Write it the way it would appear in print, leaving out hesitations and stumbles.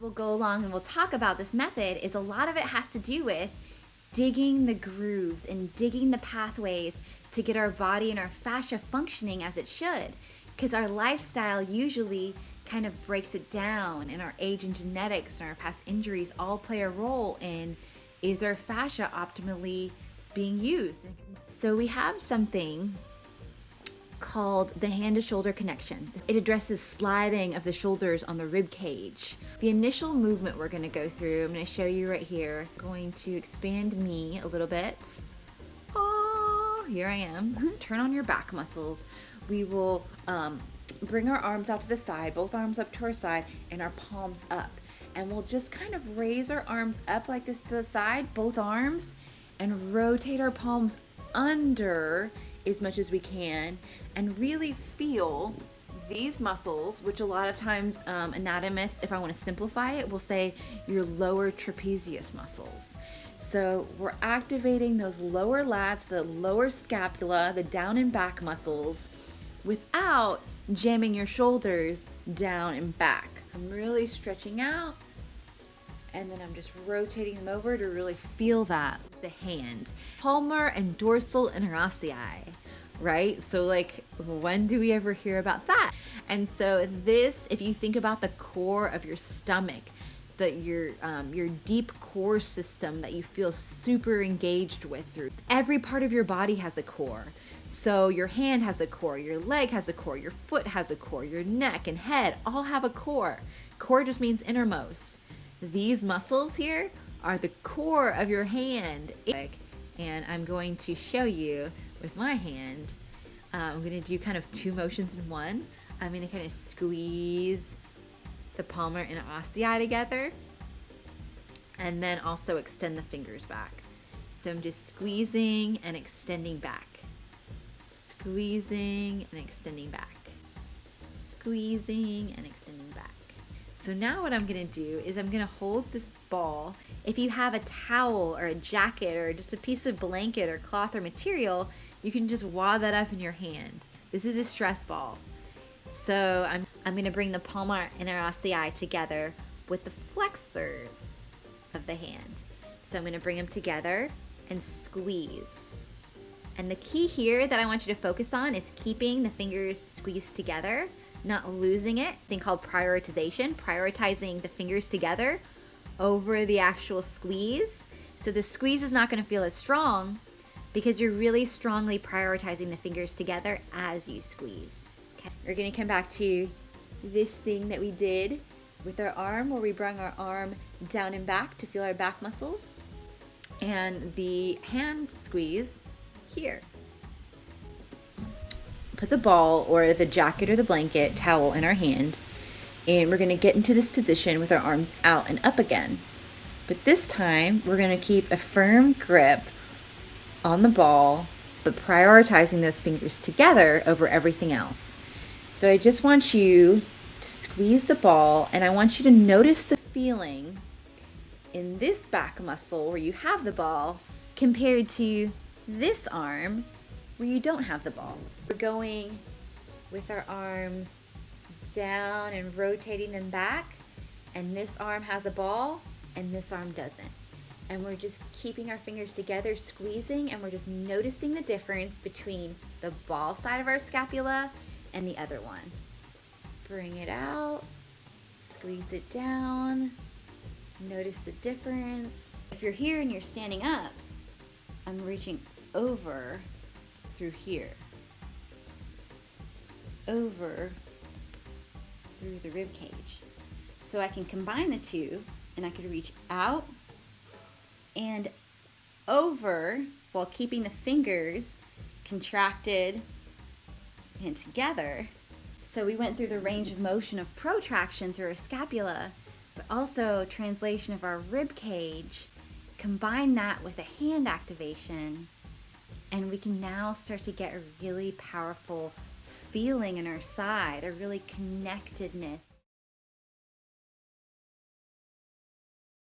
we'll go along and we'll talk about this method is a lot of it has to do with digging the grooves and digging the pathways to get our body and our fascia functioning as it should. Because our lifestyle usually kind of breaks it down, and our age and genetics and our past injuries all play a role in, is our fascia optimally being used? So we have something called the hand to shoulder connection. It addresses sliding of the shoulders on the rib cage. The initial movement we're going to go through, I'm going to show you right here. I'm going to expand me a little bit. Oh, here I am. Turn on your back muscles. We will bring our arms out to the side, both arms up to our side, and our palms up. And we'll just kind of raise our arms up like this to the side, both arms, and rotate our palms under as much as we can, and really feel these muscles, which a lot of times anatomists, if I want to simplify it, will say your lower trapezius muscles. So we're activating those lower lats, the lower scapula, the down and back muscles, without jamming your shoulders down and back. I'm really stretching out, and then I'm just rotating them over to really feel that with the hand. Palmar and dorsal interossei, right? So like, when do we ever hear about that? And so this, if you think about the core of your stomach, your deep core system that you feel super engaged with through, every part of your body has a core. So your hand has a core, your leg has a core, your foot has a core, your neck and head all have a core. Core just means innermost. These muscles here are the core of your hand. And I'm going to show you with my hand. I'm going to do kind of two motions in one. I'm going to kind of squeeze the palmar and ossei together, and then also extend the fingers back. So I'm just squeezing and extending back. Squeezing and extending back. Squeezing and extending back. So now what I'm gonna do is I'm gonna hold this ball. If you have a towel or a jacket or just a piece of blanket or cloth or material, you can just wad that up in your hand. This is a stress ball. So I'm gonna bring the palmar and ossei together with the flexors of the hand. So I'm gonna bring them together and squeeze. And the key here that I want you to focus on is keeping the fingers squeezed together, not losing it. Thing called prioritization, prioritizing the fingers together over the actual squeeze. So the squeeze is not going to feel as strong because you're really strongly prioritizing the fingers together as you squeeze. Okay. We're going to come back to this thing that we did with our arm, where we brought our arm down and back to feel our back muscles, and the hand squeeze here. Put the ball or the jacket or the blanket, towel in our hand, and we're going to get into this position with our arms out and up again. But this time we're going to keep a firm grip on the ball, but prioritizing those fingers together over everything else. So I just want you to squeeze the ball, and I want you to notice the feeling in this back muscle where you have the ball compared to this arm where you don't have the ball. We're going with our arms down and rotating them back, and this arm has a ball and this arm doesn't. And we're just keeping our fingers together, squeezing, and we're just noticing the difference between the ball side of our scapula and the other one. Bring it out, squeeze it down, notice the difference. If you're here and you're standing up, I'm reaching over through here, over through the rib cage. So I can combine the two, and I could reach out and over while keeping the fingers contracted and together. So we went through the range of motion of protraction through our scapula, but also translation of our rib cage. Combine that with a hand activation, and we can now start to get a really powerful feeling in our side, a really connectedness